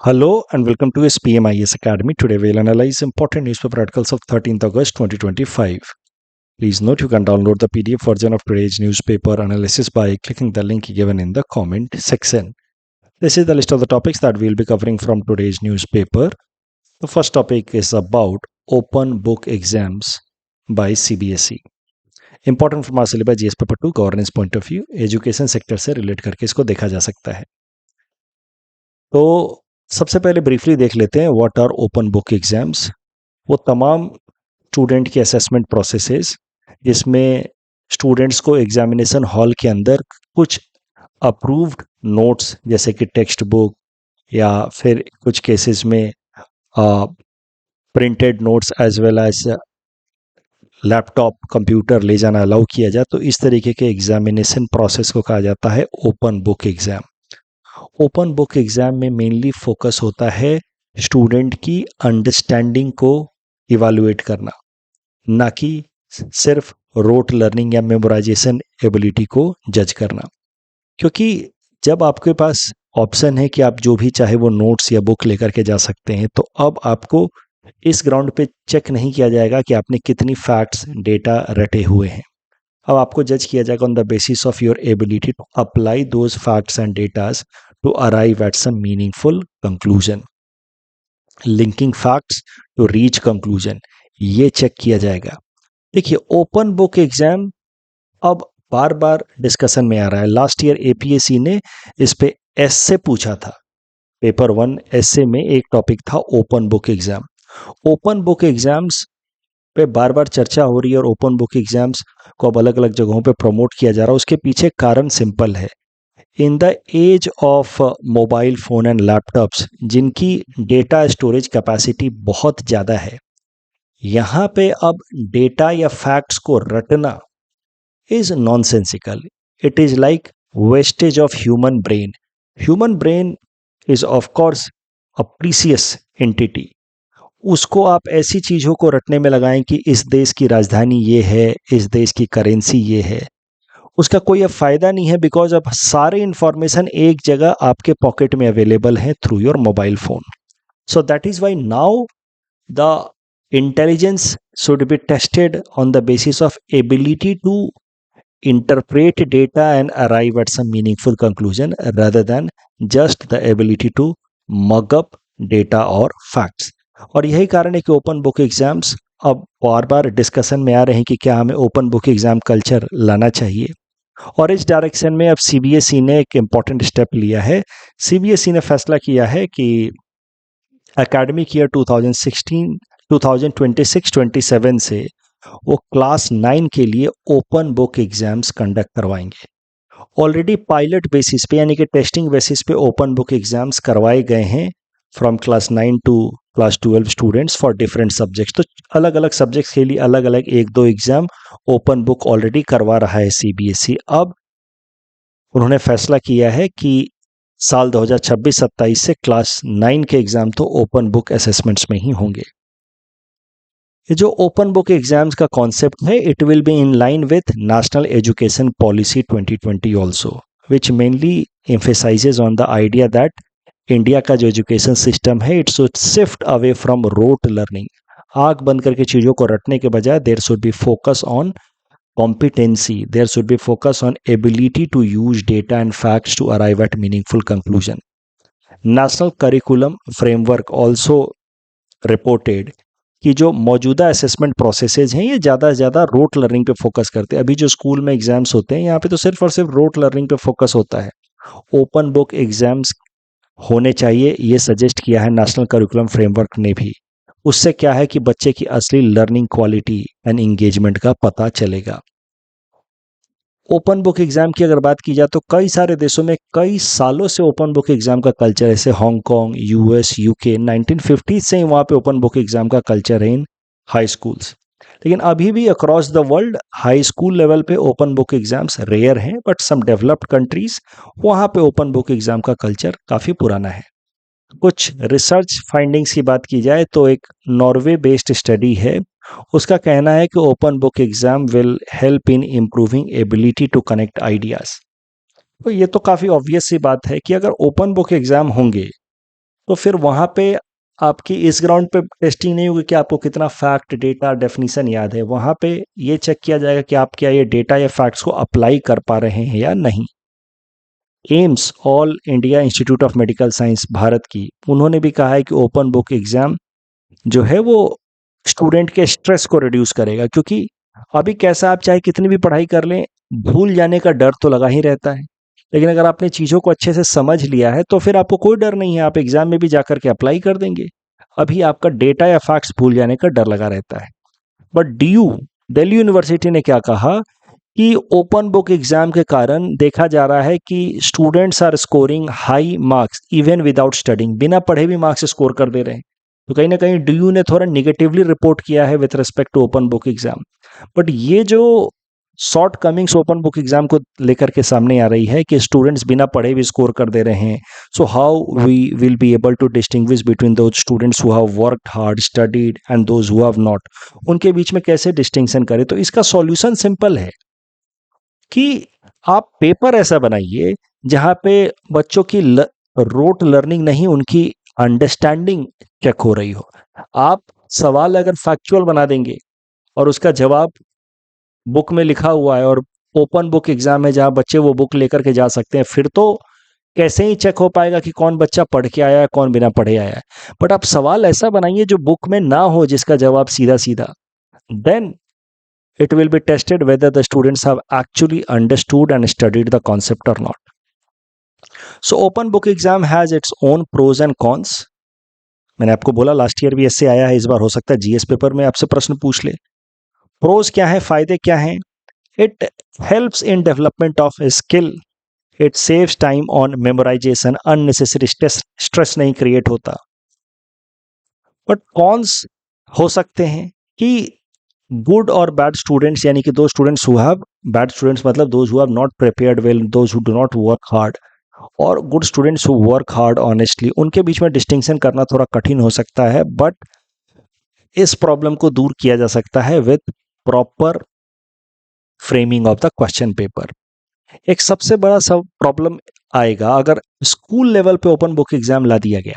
Hello and welcome to SPMIS Academy. Today we'll analyze important newspaper articles of 13th August 2025. Please note you can download the PDF version of today's newspaper analysis by clicking the link given in the comment section. This is the list of the topics that we'll be covering from today's newspaper. The first topic is about open book exams by CBSE. Important from our syllabus GS paper 2 governance point of view, education sector से relate करके इसको देखा जा सकता है. तो सबसे पहले ब्रीफली देख लेते हैं what are open book exams. वो तमाम स्टूडेंट की असेसमेंट प्रोसेसेस जिसमें स्टूडेंट्स को एग्जामिनेशन हॉल के अंदर कुछ अप्रूव्ड नोट्स जैसे कि टेक्स्ट बुक या फिर कुछ केसेस में printed notes as well as laptop computer ले जाना अलाउ किया जाए, तो इस तरीके के एग्जामिनेशन प्रोसेस को कहा जाता है open book exam. Open book exam में मेनली फोकस होता है स्टूडेंट की अंडरस्टैंडिंग को इवैल्यूएट करना, ना कि सिर्फ रोट लर्निंग या मेमोराइजेशन एबिलिटी को जज करना. क्योंकि जब आपके पास ऑप्शन है कि आप जो भी चाहे वो नोट्स या बुक लेकर के जा सकते हैं, तो अब आपको इस ग्राउंड पे चेक नहीं किया जाएगा कि आपने कितनी फैक्ट्स डेटा रटे हुए हैं. अब आपको जज किया जाएगा on the basis of your ability to apply those facts and datas to arrive at some meaningful conclusion. Linking facts to reach conclusion, ये चेक किया जाएगा. देखिए, ओपन बुक एग्जाम अब बार बार डिस्कशन में आ रहा है. लास्ट ईयर एपीएससी ने इस पे एससे पूछा था. पेपर 1 एससे में एक टॉपिक था open book exam. Open book exams पे बार बार चर्चा हो रही है और ओपन बुक एग्जाम्स को अब अलग अलग जगहों पे प्रमोट किया जा रहा है. उसके पीछे कारण सिंपल है. In the age of mobile phone and laptops जिनकी डेटा स्टोरेज कैपेसिटी बहुत ज़्यादा है, यहाँ पे अब डेटा या फैक्ट्स को रटना is nonsensical. It is like wastage of human brain. Human brain is of course a precious entity. उसको आप ऐसी चीज़ों को रटने में लगाएं कि इस देश की राजधानी ये है, इस देश की करेंसी ये है, उसका कोई अब फायदा नहीं है. बिकॉज अब सारे इंफॉर्मेशन एक जगह आपके पॉकेट में अवेलेबल है through your mobile phone. So that is why now the intelligence should be tested on the basis of ability to interpret data and arrive at some meaningful conclusion rather than just the ability to mug up data or facts. और यही कारण है कि open book exams अब बार बार discussion में आ रहे हैं कि क्या हमें ओपन बुक एग्जाम कल्चर लाना चाहिए. और इस डायरेक्शन में अब सीबीएसई ने एक इम्पॉर्टेंट स्टेप लिया है. सीबीएसई ने फैसला किया है कि एकेडमिक ईयर 2026-27 से वो क्लास 9 के लिए ओपन बुक एग्जाम्स कंडक्ट करवाएंगे. ऑलरेडी पायलट बेसिस पे यानी कि टेस्टिंग बेसिस पे ओपन बुक एग्जाम्स करवाए गए हैं from class 9 to class 12 students for different subjects. तो अलग अलग सब्जेक्ट्स के लिए अलग अलग 1-2 एग्जाम ओपन बुक ऑलरेडी करवा रहा है सीबीएसई. अब उन्होंने फैसला किया है कि साल 2026-27 से क्लास 9 के एग्जाम तो ओपन बुक असेसमेंट्स में ही होंगे. ये जो ओपन बुक एग्जाम्स का कॉन्सेप्ट है, it will be in line with national education policy 2020 also, which mainly emphasizes on the idea that India का जो एजुकेशन सिस्टम है, it should shift away from rote learning. आंख बंद करके चीज़ों को रटने के बजाय there should be focus on competency, there should be focus on ability to use data and facts to arrive at meaningful conclusion. National Curriculum Framework also reported कि जो मौजूदा असेसमेंट प्रोसेसेस हैं ये ज़्यादा से ज़्यादा रोट लर्निंग पे focus करते हैं. अभी जो स्कूल में एग्जाम्स होते हैं यहाँ पे तो सिर्फ और सिर्फ रोट लर्निंग पे फोकस होता है. ओपन बुक एग्जाम्स होने चाहिए, ये सजेस्ट किया है नेशनल करिकुलम फ्रेमवर्क ने भी. उससे क्या है कि बच्चे की असली लर्निंग क्वालिटी एंड इंगेजमेंट का पता चलेगा. ओपन बुक एग्जाम की अगर बात की जाए तो कई सारे देशों में कई सालों से ओपन बुक एग्जाम का कल्चर है. जैसे हांगकांग, यूएस, यूके 1950 से ही वहाँ पे ओपन बुक एग्जाम का कल्चर है इन हाई स्कूल्स. लेकिन अभी भी across the world high school level पे ओपन बुक एग्जाम्स रेयर हैं, बट सम डेवलप्ड कंट्रीज वहाँ पे ओपन बुक एग्जाम का कल्चर काफ़ी पुराना है. कुछ रिसर्च फाइंडिंग्स की बात की जाए तो एक नॉर्वे बेस्ड स्टडी है, उसका कहना है कि open book exam will help in improving ability to connect ideas. तो ये तो काफ़ी ऑब्वियस सी बात है कि अगर ओपन बुक एग्जाम होंगे तो फिर वहाँ पे आपकी इस ग्राउंड पे टेस्टिंग नहीं होगी कि आपको कितना फैक्ट, डेटा, डेफिनेशन याद है। वहाँ पे ये चेक किया जाएगा कि आप क्या ये डेटा या फैक्ट्स को अप्लाई कर पा रहे हैं या नहीं। AIIMS, all India institute of medical science Bharat की, उन्होंने भी कहा है कि ओपन बुक एग्जाम जो है वो स्टूडेंट के स्ट्रेस को रिड्यूस करेगा, क्योंकि अभी कैसा, आप चाहे कितनी भी पढ़ाई कर लें, भूल जाने का डर तो लगा ही रहता है। लेकिन अगर आपने चीज़ों को अच्छे से समझ लिया है तो फिर आपको कोई डर नहीं है, आप एग्जाम में भी जाकर के अप्लाई कर देंगे। अभी आपका डेटा या फैक्ट्स भूल जाने का डर लगा रहता है। बट दिल्ली यूनिवर्सिटी ने क्या कहा कि ओपन बुक एग्जाम के कारण देखा जा रहा है कि students are scoring high marks even without studying, बिना पढ़े भी मार्क्स स्कोर कर दे रहे हैं। तो कहीं ना कहीं डीयू ने थोड़ा निगेटिवली रिपोर्ट किया है with respect to open book exam. But ये जो shortcomings open book exam को लेकर के सामने आ रही है कि स्टूडेंट्स बिना पढ़े भी स्कोर कर दे रहे हैं, so how we will be able to distinguish between those students who have worked hard, studied and those who have not, उनके बीच में कैसे डिस्टिंक्शन करें। तो इसका सॉल्यूशन सिंपल है कि आप पेपर ऐसा बनाइए जहां पे बच्चों की रोट लर्निंग नहीं, उनकी अंडरस्टैंडिंग चेक हो रही हो। आप सवाल अगर फैक्चुअल बना देंगे और उसका जवाब बुक में लिखा हुआ है और ओपन बुक एग्जाम है जहां बच्चे वो बुक लेकर के जा सकते हैं, फिर तो कैसे ही चेक हो पाएगा कि कौन बच्चा पढ़ के आया है, कौन बिना पढ़े आया है। बट आप सवाल ऐसा बनाइए जो बुक में ना हो, जिसका जवाब सीधा सीधा, then it will be tested whether the students have actually understood and studied the concept or not. So open book exam has its own pros and cons. मैंने आपको बोला लास्ट ईयर भी ऐसे आया है, इस बार हो सकता है जीएस पेपर में आपसे प्रश्न पूछ ले। प्रोज क्या है, फायदे क्या हैं? It helps in development of skill, it saves time on memorisation, unnecessary stress नहीं क्रिएट होता। बट कॉन्स हो सकते हैं कि गुड और बैड स्टूडेंट्स, यानी कि दो students who have, bad students मतलब those who have not prepared well, those who do not work hard, और good students who work hard honestly, उनके बीच में डिस्टिंक्शन करना थोड़ा कठिन हो सकता है। बट इस प्रॉब्लम को दूर किया जा सकता है with proper framing of the question paper. एक सबसे बड़ा सब प्रॉब्लम आएगा अगर स्कूल लेवल पे ओपन बुक एग्जाम ला दिया गया,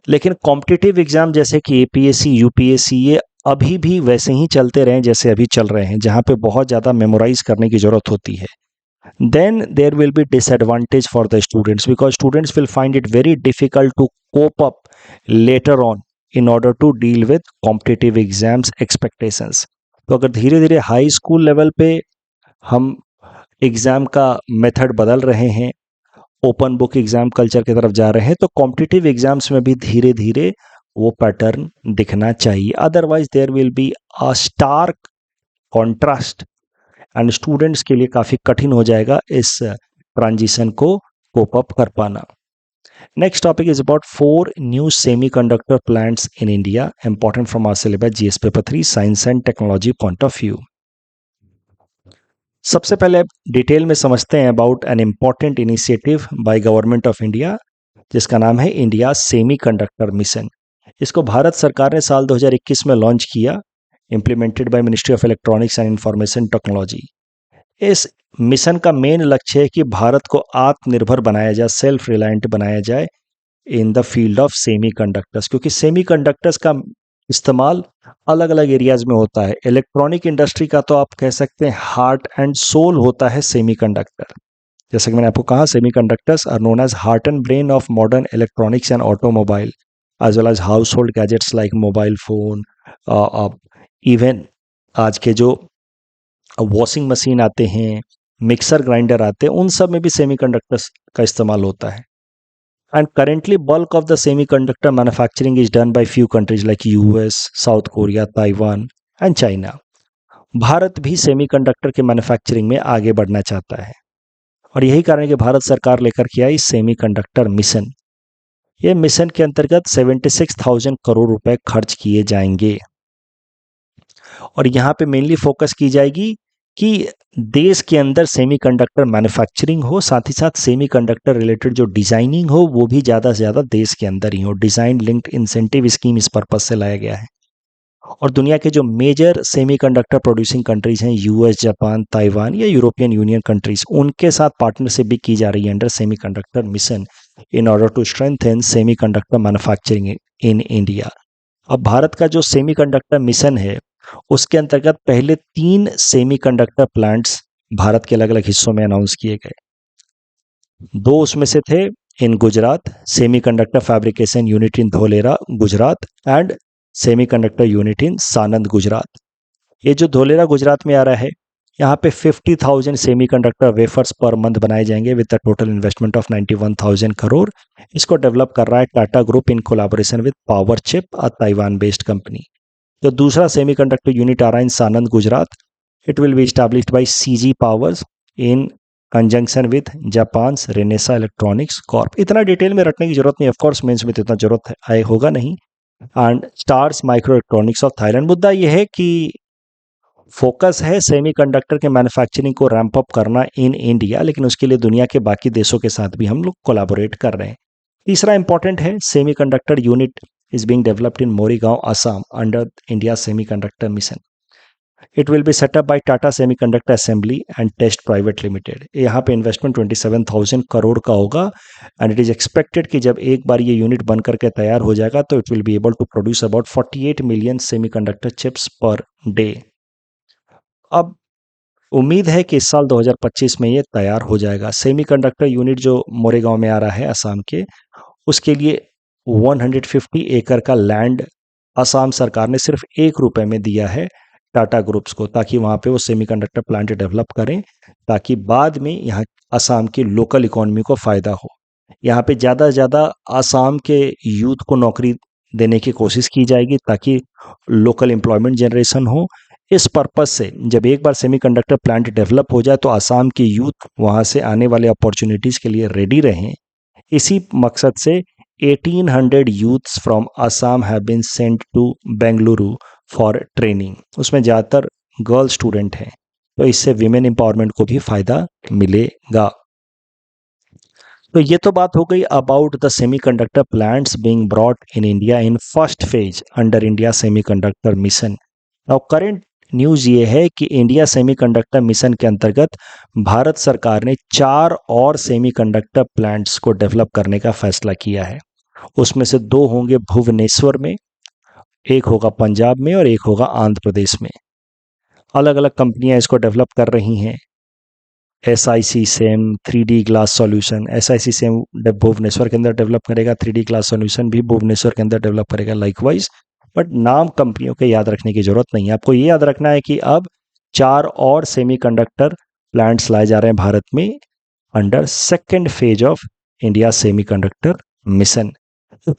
लेकिन कॉम्पिटिटिव एग्जाम जैसे कि एपीएससी, यूपीएससी, ये अभी भी वैसे ही चलते रहे जैसे अभी चल रहे हैं, जहां पे बहुत ज़्यादा मेमोराइज करने की ज़रूरत होती है, then there will be disadvantage for the students because students will find it very difficult to cope up later on in order to deal with competitive exams expectations. तो अगर धीरे धीरे हाई स्कूल लेवल पे हम exam का method बदल रहे हैं, ओपन बुक एग्ज़ाम कल्चर की तरफ जा रहे हैं, तो कॉम्पिटिटिव एग्ज़ाम्स में भी धीरे धीरे वो पैटर्न दिखना चाहिए। Otherwise there will be a stark contrast and students के लिए काफ़ी कठिन हो जाएगा इस ट्रांजिशन को कोप अप कर पाना। Next topic is about 4 new semiconductor plants in India, important from our syllabus GS paper 3 science and technology point of view. सबसे पहले डिटेल में समझते हैं about an important initiative by government of India जिसका नाम है इंडिया सेमीकंडक्टर मिशन। इसको भारत सरकार ने साल 2021 में लॉन्च किया, implemented by ministry of electronics and information technology. इस मिशन का मेन लक्ष्य है कि भारत को आत्मनिर्भर बनाया जाए, सेल्फ रिलायंट बनाया जाए in the field of semiconductors, क्योंकि सेमीकंडक्टर्स का इस्तेमाल अलग अलग एरियाज में होता है। इलेक्ट्रॉनिक इंडस्ट्री का तो आप कह सकते हैं हार्ट एंड सोल होता है सेमीकंडक्टर। जैसे कि मैंने आपको कहा, semiconductors are known as heart and brain of modern electronics and automobile as well as household gadgets like mobile phone, even आज के जो वॉशिंग मशीन आते हैं, मिक्सर ग्राइंडर आते हैं, उन सब में भी सेमीकंडक्टर्स का इस्तेमाल होता है। And currently bulk of the semiconductor manufacturing is done by few countries like US, south Korea, Taiwan and China. Bharat भी सेमीकंडक्टर के मैन्युफैक्चरिंग में आगे बढ़ना चाहता है और यही कारण है कि भारत सरकार लेकर के आई सेमीकंडक्टर मिशन। ये मिशन के अंतर्गत 76,000 करोड़ रुपए खर्च किए जाएंगे और यहाँ पे मेनली फोकस की जाएगी कि देश के अंदर सेमीकंडक्टर मैन्युफैक्चरिंग हो, साथ ही साथ सेमीकंडक्टर रिलेटेड जो डिजाइनिंग हो वो भी ज़्यादा से ज़्यादा देश के अंदर ही हो। डिज़ाइन लिंक्ड इंसेंटिव स्कीम इस पर्पज से लाया गया है। और दुनिया के जो मेजर सेमीकंडक्टर प्रोड्यूसिंग कंट्रीज हैं, यूएस, जापान, ताइवान या यूरोपियन यूनियन कंट्रीज, उनके साथ पार्टनरशिप भी की जा रही है under semiconductor mission, in order to strengthen semiconductor manufacturing in India. अब भारत का जो सेमीकंडक्टर मिशन है उसके अंतर्गत पहले 3 सेमीकंडक्टर प्लांट्स भारत के अलग अलग हिस्सों में अनाउंस किए गए। 2 उसमें से थे in Gujarat, semiconductor fabrication unit in Dholera Gujarat and semiconductor unit in Sanand Gujarat. ये जो धोलेरा गुजरात में आ रहा है, यहाँ पे 50,000 सेमीकंडक्टर वेफर्स पर मंथ बनाए जाएंगे with a total investment of 91,000 crore. इसको डेवलप कर रहा है Tata group in collaboration with power chip, a Taiwan based company. जो दूसरा सेमीकंडक्टर यूनिट आ रहा है in Sanand Gujarat, it will be established by CG powers in conjunction with Japan Renesas electronics corp. इतना डिटेल में रटने की जरूरत नहीं, ऑफकोर्स मेंस में तो इतना जरूरत आए होगा नहीं। And stars micro electronics of Thailand. मुद्दा यह है कि फोकस है सेमीकंडक्टर के मैन्युफैक्चरिंग को रैंप अप करना इन इंडिया, लेकिन उसके लिए दुनिया के बाकी देशों के साथ भी हम लोग कोलैबोरेट कर रहे हैं। तीसरा इंपॉर्टेंट है, semiconductor unit is being developed in Morigaon Assam under India semiconductor mission. It will be set up by Tata semiconductor assembly and test private limited. यहाँ पे इन्वेस्टमेंट 27,000 करोड़ का होगा एंड इट इज एक्सपेक्टेड कि जब एक बार ये यूनिट बन करके तैयार हो जाएगा तो it will be able to produce about 48 million semiconductor chips per day. अब उम्मीद है कि इस साल 2025 में ये तैयार हो जाएगा। सेमीकंडक्टर यूनिट जो मोरेगांव में आ रहा है असम के, उसके लिए 150 एकड़ का लैंड असम सरकार ने सिर्फ ₹1 में दिया है टाटा ग्रुप्स को, ताकि वहाँ पे वो सेमीकंडक्टर प्लांट डेवलप करें, ताकि बाद में यहाँ असम की लोकल इकोनॉमी को फ़ायदा हो। यहाँ पे ज़्यादा से ज़्यादा असम के यूथ को नौकरी देने की कोशिश की जाएगी ताकि लोकल एम्प्लॉयमेंट जनरेशन हो। इस पर्पस से जब एक बार सेमीकंडक्टर प्लांट डेवलप हो जाए तो असम की यूथ वहाँ से आने वाले अपॉर्चुनिटीज़ के लिए रेडी रहें। इसी मकसद से 1800 youths from Assam have been sent to Bengaluru for training. उसमें ज़्यादातर गर्ल स्टूडेंट हैं, तो इससे विमेन एम्पावरमेंट को भी फ़ायदा मिलेगा। तो ये तो बात हो गई about the semiconductor plants being brought in India in first phase under India semiconductor mission. Now current news ये है कि इंडिया सेमीकंडक्टर मिशन के अंतर्गत भारत सरकार ने 4 और सेमीकंडक्टर प्लांट्स को डेवलप करने का फैसला किया है। उसमें से 2 होंगे भुवनेश्वर में, एक होगा पंजाब में और एक होगा आंध्र प्रदेश में। अलग अलग कंपनियां इसको डेवलप कर रही हैं। SIC sem 3D glass solution, SIC sem Bhubaneswar के अंदर डेवलप करेगा, 3D ग्लास सॉल्यूशन भी भुवनेश्वर के अंदर डेवलप करेगा लाइकवाइज। बट नाम कंपनियों के याद रखने की जरूरत नहीं है, आपको ये याद रखना है कि अब 4 और सेमीकंडक्टर प्लांट्स लाए जा रहे हैं भारत में under second phase of India semiconductor mission.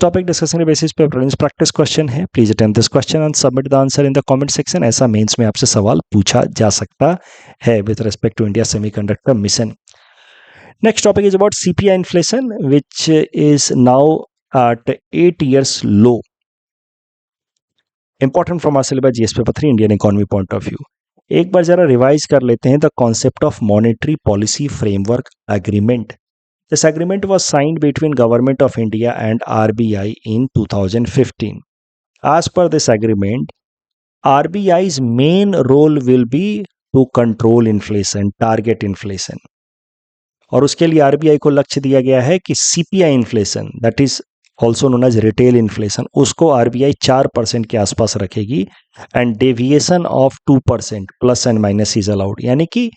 Topic discussion के बेसिस पे प्रीलिम्स प्रैक्टिस क्वेश्चन है। Please attempt this question and submit the answer in the comment section. ऐसा मेंस में आपसे सवाल पूछा जा सकता है with respect to India semiconductor mission. Next topic is about CPI inflation which is now at 8 years low। Important from our syllabus GS paper 3 Indian economy point of view. एक बार जरा रिवाइज कर लेते हैं the concept of monetary policy framework agreement. This agreement was signed between Government of India and RBI in 2015. As per this agreement, RBI's main role will be to control inflation, target inflation. और उसके लिए RBI को लक्ष्य दिया गया है कि CPI inflation, that is also known as retail inflation, उसको RBI 4% के आसपास रखेगी and deviation of 2% plus and minus is allowed. यानी कि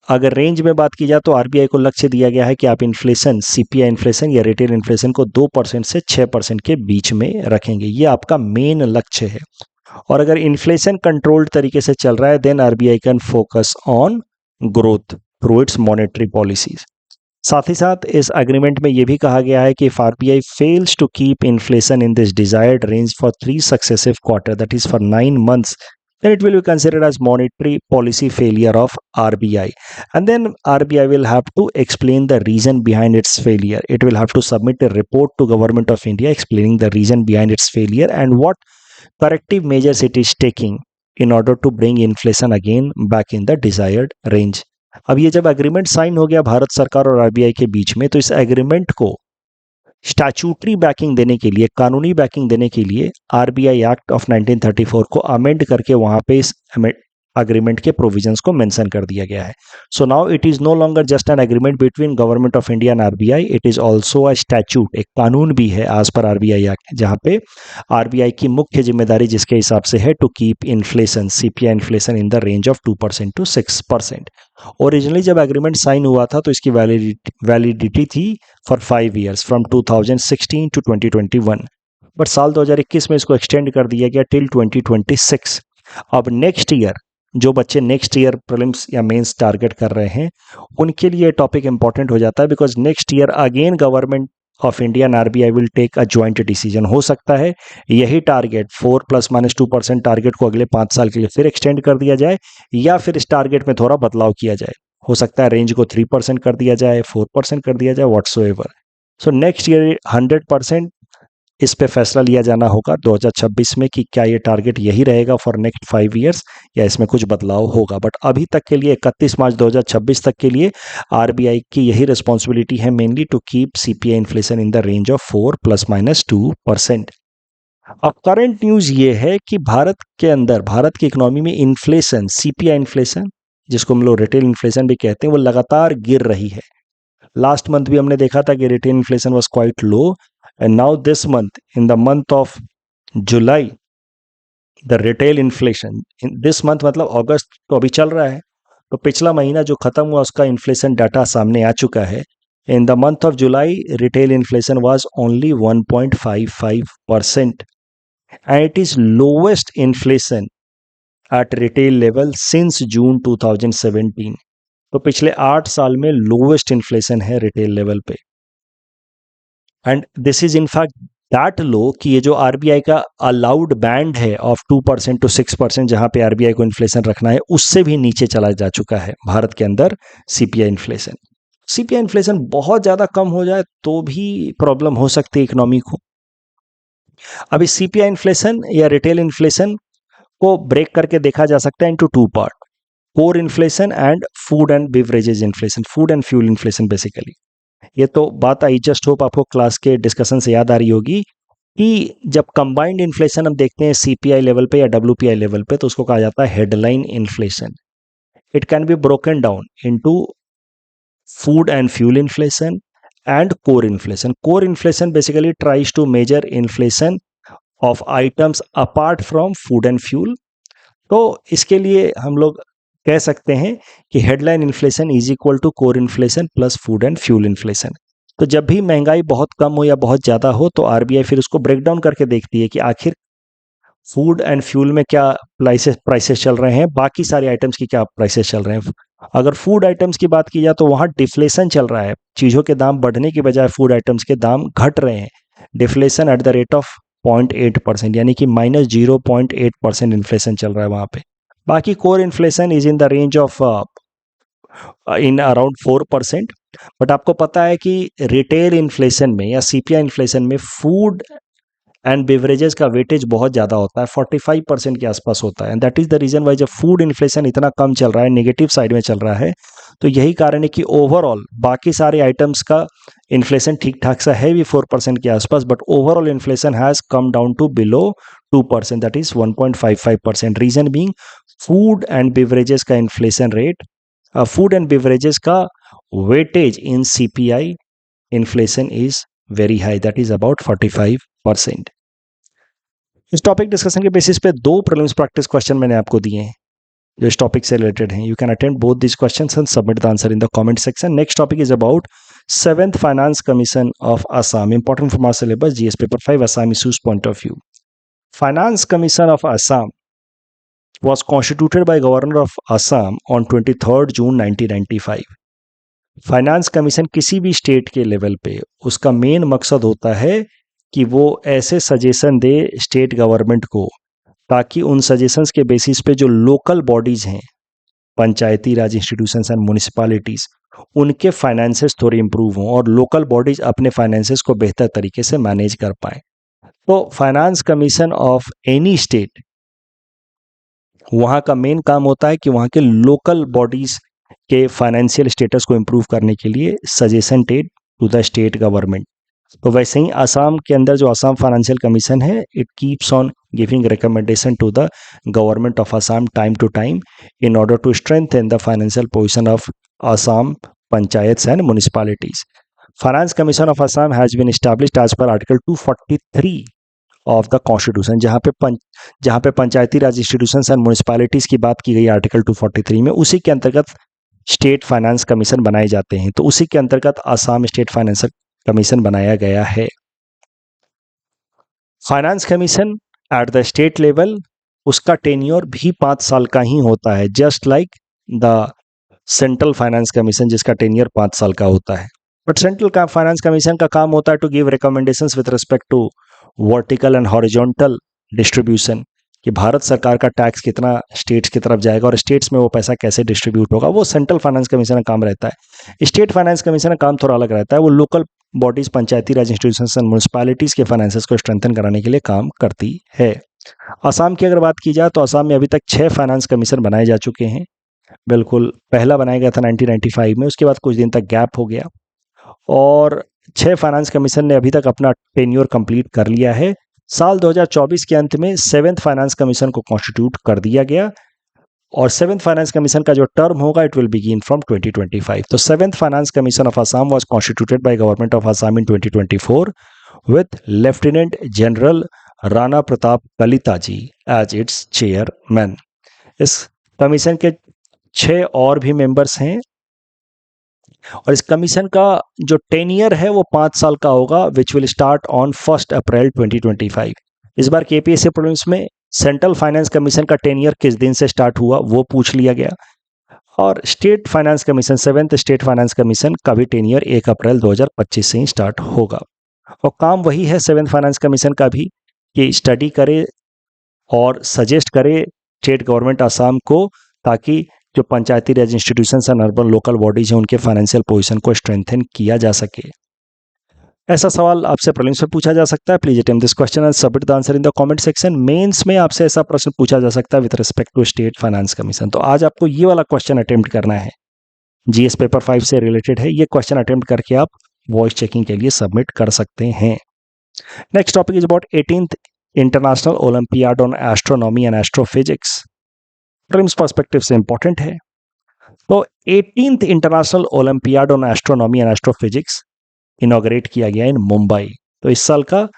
अगर रेंज में बात की जाए तो RBI को लक्ष्य दिया गया है कि आप इन्फ्लेशन, CPI इन्फ्लेशन या रिटेल इन्फ्लेशन को 2% से 6% के बीच में रखेंगे। ये आपका मेन लक्ष्य है। और अगर इन्फ्लेशन कंट्रोल्ड तरीके से चल रहा है then RBI can focus on growth through its monetary policies. साथ ही साथ इस एग्रीमेंट में यह भी कहा गया है कि if RBI fails to keep inflation in this desired range for 3 successive quarter, that is for 9 months, then it will be considered as monetary policy failure of RBI, and then RBI will have to explain the reason behind its failure. It will have to submit a report to Government of India explaining the reason behind its failure and what corrective measures it is taking in order to bring inflation again back in the desired range. अब ये जब agreement sign हो गया भारत सरकार और RBI के बीच में, तो इस एग्रीमेंट को स्टैचूटरी बैकिंग देने के लिए, कानूनी बैकिंग देने के लिए RBI एक्ट ऑफ 1934 को अमेंड करके वहां पे इस अग्रीमेंट के प्रोविजंस को मेंशन कर दिया गया है। So now it is no longer just an agreement between government of India and RBI, it is also a statute, एक कानून भी है एज पर आरबीआई एक्ट, जहां पे आरबीआई की मुख्य जिम्मेदारी जिसके हिसाब से है to keep inflation, CPI inflation in the range of 2% to 6%। Originally जब एग्रीमेंट साइन हुआ था तो इसकी वैलिडिटी थी for 5 years from 2016 to 2021, but साल 2021 में इसको एक्सटेंड कर दिया गया टिल 2026। अब नेक्स्ट ईयर जो बच्चे नेक्स्ट ईयर प्रीलिम्स या मेंस टारगेट कर रहे हैं उनके लिए टॉपिक इंपॉर्टेंट हो जाता है, because next year again government of India and RBI will take a joint decision. हो सकता है यही टारगेट 4 ± 2% टारगेट को अगले 5 साल के लिए फिर एक्सटेंड कर दिया जाए, या फिर इस टारगेट में थोड़ा बदलाव किया जाए। हो सकता है रेंज को 3% कर दिया जाए, 4% कर दिया जाए, व्हाट्सोएवर। सो नेक्स्ट ईयर 100% इस पे फैसला लिया जाना होगा 2026 में कि क्या ये टारगेट यही रहेगा फॉर नेक्स्ट 5 ईयर्स या इसमें कुछ बदलाव होगा। बट अभी तक के लिए 31 मार्च 2026 तक के लिए आरबीआई की यही रिस्पॉन्सिबिलिटी है mainly to keep CPI inflation in the range of 4 ± 2%। अब करंट न्यूज ये है कि भारत के अंदर, भारत की इकोनॉमी में इन्फ्लेशन, सीपीआई इन्फ्लेशन जिसको हम लोग रिटेल इन्फ्लेशन भी कहते हैं, वो लगातार गिर रही है। लास्ट मंथ भी हमने देखा था कि retail inflation was quite low, and now this month, in the month of July, the retail inflation in this month मतलब अगस्त तो अभी चल रहा है, तो पिछला महीना जो खत्म हुआ उसका इन्फ्लेशन डाटा सामने आ चुका है। In the month of July retail inflation was only 1.55% and it is lowest inflation at retail level since June 2017। तो पिछले 8 साल में लोवेस्ट इन्फ्लेशन है रिटेल लेवल पे। And this is in fact that low कि ये जो आरबीआई का अलाउड बैंड है ऑफ 2% to 6% जहां पे आरबीआई को इन्फ्लेशन रखना है, उससे भी नीचे चला जा चुका है भारत के अंदर सीपीआई इन्फ्लेशन। सीपीआई इन्फ्लेशन बहुत ज्यादा कम हो जाए तो भी प्रॉब्लम हो सकती है इकोनॉमी को। अभी सीपीआई इन्फ्लेशन या रिटेल इन्फ्लेशन को ब्रेक करके देखा जा सकता है into 2 part, core inflation and food and beverages inflation, food and fuel inflation basically. ये तो बात आई जस्ट होप आपको क्लास के डिस्कशन से याद आ रही होगी कि जब कंबाइंड इन्फ्लेशन हम देखते हैं सीपीआई लेवल पे या डब्ल्यूपीआई लेवल पे तो उसको कहा जाता है headline inflation. It can be broken down into food and fuel inflation and core inflation. Core inflation basically tries to measure inflation of items apart from food and fuel. तो इसके लिए हम लोग कह सकते हैं कि headline inflation is equal to core inflation plus food and fuel inflation. तो जब भी महंगाई बहुत कम हो या बहुत ज़्यादा हो तो आरबीआई फिर उसको ब्रेक डाउन करके देखती है कि आखिर फूड एंड फ्यूल में क्या प्राइसेस चल रहे हैं, बाकी सारे आइटम्स की क्या प्राइसेस चल रहे हैं। अगर फूड आइटम्स की बात की जाए तो वहाँ डिफ्लेशन चल रहा है, चीज़ों के दाम बढ़ने की बजाय फूड आइटम्स के दाम घट रहे हैं। Deflation at the rate of 0.8%, यानी कि -0.8% इन्फ्लेशन चल रहा है वहाँ पे। बाकी core inflation is in the range of in around 4%। But आपको पता है कि रिटेल इन्फ्लेशन में या सीपीआई इन्फ्लेशन में फूड एंड बेवरेजेस का वेटेज बहुत ज़्यादा होता है, 45% के आसपास होता है। And that is the reason why जब फूड इन्फ्लेशन इतना कम चल रहा है, नेगेटिव साइड में चल रहा है, तो यही कारण है कि ओवरऑल बाकी सारे आइटम्स का इन्फ्लेशन ठीक ठाक सा है भी 4% के आसपास, but overall inflation has come down to below 2%, that is 1.55%। Reason being food and beverages का inflation rate, food and beverages का weightage in CPI inflation is very high, that is about 45%। इस टॉपिक डिस्कशन के basis पे 2 prelims practice question मैंने आपको दिए हैं जो इस टॉपिक से रिलेटेड हैं। You can attempt both this questions and submit the answer in the comment section. Next topic is about 7th finance commission of Assam, important from our syllabus GS paper 5 Assam issues point of view. Finance commission of Assam was constituted by Governor of Assam on 23rd June 1995। Finance commission किसी भी state के level पे उसका main मकसद होता है कि वो ऐसे सजेशन दे स्टेट गवर्नमेंट को ताकि उन सजेशंस के बेसिस पे जो लोकल बॉडीज हैं, पंचायती राज इंस्टीट्यूशंस एंड म्यूनिसिपैलिटीज, उनके फाइनेंसेस थोड़े इंप्रूव हों और लोकल बॉडीज अपने फाइनेंसेस को बेहतर तरीके से मैनेज कर पाएँ। तो finance commission of any state, वहाँ का मेन काम होता है कि वहाँ के लोकल बॉडीज के फाइनेंशियल स्टेटस को इम्प्रूव करने के लिए suggested to the state government. तो वैसे ही आसाम के अंदर जो आसाम फाइनेंशियल कमीशन है, it keeps on giving recommendation to the government of Assam time to time in order to strengthen the financial position of Assam panchayats and municipalities. Finance commission of Assam has been established as per article 243 of the constitution. जहाँ पे Panchayati Raj institutions and municipalities की बात की गई article 243 में, उसी के अंतर्गत स्टेट फाइनेंस कमीशन बनाए जाते हैं. तो उसी के अंतर्गत आसाम स्टेट फाइनेंस कमीशन बनाया गया है. Finance commission at the state level, उसका टेन्योर भी 5 साल का ही होता है, just like the central finance commission जिसका टेन्योर 5 साल का होता है. बट सेंट्रल का फाइनेंस कमीशन का काम होता है to give recommendations with respect to vertical and horizontal distribution, कि भारत सरकार का टैक्स कितना स्टेट्स की तरफ जाएगा और स्टेट्स में वो पैसा कैसे डिस्ट्रीब्यूट होगा, वो सेंट्रल फाइनेंस कमीशन का काम रहता है. स्टेट फाइनेंस कमीशन का काम थोड़ा अलग रहता है, वो local bodies, Panchayati Raj institutions and municipalities के फाइनेंसेस को स्ट्रेंथन कराने के लिए काम करती है. असम की अगर बात की जाए तो असम में अभी तक 6 फाइनेंस कमीशन बनाए जा चुके हैं. बिल्कुल, पहला बनाया गया था 1995 में, उसके बाद कुछ दिन तक गैप हो गया और 6 फाइनेंस कमीशन ने अभी तक अपना टेन्योर कंप्लीट कर लिया है. साल 2024 के अंत में 7th फाइनेंस कमीशन को कॉन्स्टिट्यूट कर दिया गया और 7th फाइनेंस कमीशन का जो टर्म होगा इट विल बिगिन फ्रॉम 2025. तो 7th finance commission of Assam was constituted by government of Assam in 2024 with lieutenant general Rana Pratap Kalita ji as its chairman. इस कमीशन के 6 और भी मेंबर्स हैं और इस कमीशन का जो टेनियर है वो 5 साल का होगा, विच विल स्टार्ट ऑन 1 अप्रैल 2025. इस बार केपीएससी प्रीलिम्स में सेंट्रल फाइनेंस कमीशन का टेनियर किस दिन से स्टार्ट हुआ वो पूछ लिया गया और state finance commission 7th state finance commission का भी टेनियर 1 अप्रैल 2025 से ही स्टार्ट होगा. और काम वही है 7th फाइनेंस कमीशन का भी, कि स्टडी करे और सजेस्ट करे स्टेट गवर्नमेंट आसाम को, ताकि जो Panchayati Raj institutions and urban local bodies हैं उनके फाइनेंशियल पोजीशन को स्ट्रेंथन किया जा सके. ऐसा सवाल आपसे प्रीलिम्स में पूछा जा सकता है. Please attempt this question and submit the answer in the comment section. Mains में आपसे ऐसा प्रश्न पूछा जा सकता है with respect to state finance commission. तो आज आपको ये वाला क्वेश्चन अटेम्प्ट करना है, जीएस पेपर 5 से रिलेटेड है. ये क्वेश्चन अटेम्प्ट करके आप वॉइस चेकिंग के लिए सबमिट कर सकते हैं. Next topic is about 18th international olympiad on astronomy and astrophysics. Prelims perspective से इंपॉर्टेंट है. तो 18th international olympiad on astronomy and astrophysics inaugurate किया गया इन मुंबई. तो इस साल का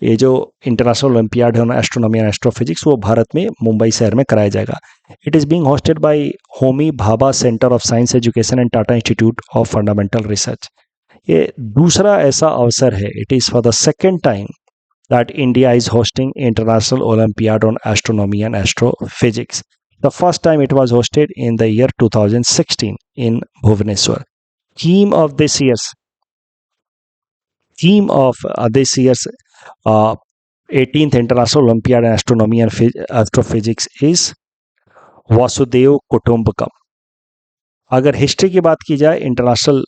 ये जो international olympiad on astronomy and astrophysics वो भारत में मुंबई शहर में कराया जाएगा. It is being hosted by Homi Bhabha centre of science education and Tata institute of fundamental research. ये दूसरा ऐसा अवसर है, it is for the second time that India is hosting International Olympiad on Astronomy and Astrophysics. The first time it was hosted in the year 2016 in Bhubaneswar. Theme of this year's 18th International Olympiad in Astronomy and Astrophysics is Vasudev Kutumbakam. अगर history की बात की जाए international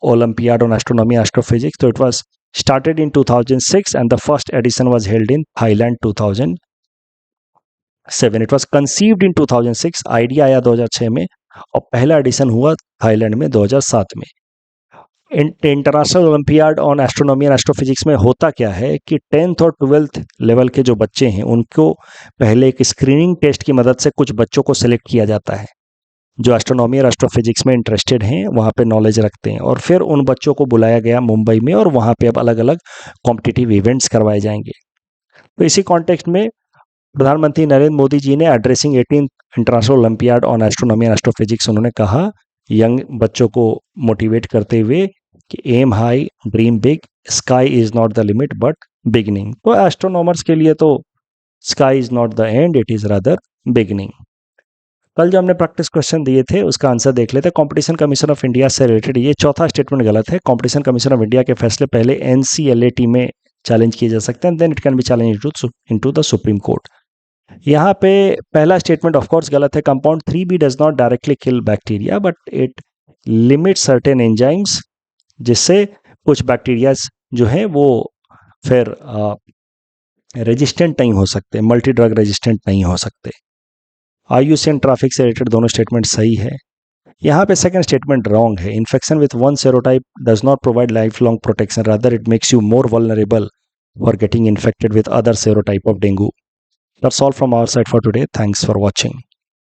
olympiad on astronomy astrophysics, तो it was started in 2006 and the first edition was held in Thailand 2007. It was conceived in 2006, idea आया 2006 में और पहला एडिशन हुआ थाईलैंड में 2007 में. International olympiad on astronomy and astrophysics में होता क्या है कि 10th और 12th लेवल के जो बच्चे हैं उनको पहले एक स्क्रीनिंग टेस्ट की मदद से कुछ बच्चों को सिलेक्ट किया जाता है जो एस्ट्रोनॉमी और एस्ट्रोफिजिक्स में इंटरेस्टेड हैं, वहाँ पे नॉलेज रखते हैं, और फिर उन बच्चों को बुलाया गया मुंबई में और वहाँ पे अब अलग अलग कॉम्पिटिटिव इवेंट्स करवाए जाएंगे. तो इसी कॉन्टेक्स्ट में प्रधानमंत्री नरेंद्र मोदी जी ने addressing 18th international olympiad on astronomy and astrophysics उन्होंने कहा यंग बच्चों को मोटिवेट करते हुए कि aim high, dream big, sky is not the limit but beginning. तो एस्ट्रोनॉमर्स के लिए तो sky is not the end, it is rather beginning. कल जो हमने प्रैक्टिस क्वेश्चन दिए थे उसका आंसर देख लेते हैं. कंपटीशन कमीशन ऑफ इंडिया से रिलेटेड ये चौथा स्टेटमेंट गलत है. कंपटीशन कमीशन ऑफ इंडिया के फैसले पहले एनसीएलएटी में चैलेंज किए जा सकते हैं, then it can be challenge into the supreme court. यहाँ पे पहला स्टेटमेंट ऑफ कोर्स गलत है. Compound 3B does not directly kill bacteria but it limit certain enzymes, जिससे कुछ बैक्टीरियाज जो है वो फिर रेजिस्टेंट नहीं हो सकते, मल्टी ड्रग रेजिस्टेंट नहीं हो सकते. IUCN ट्रैफिक से रिलेटेड दोनों स्टेटमेंट सही है. यहाँ पे सेकंड स्टेटमेंट रॉन्ग है. Infection with one serotype does not provide life long protection, rather it makes you more vulnerable for getting infected with other serotype of dengue. That's all from our side for today. Thanks for watching.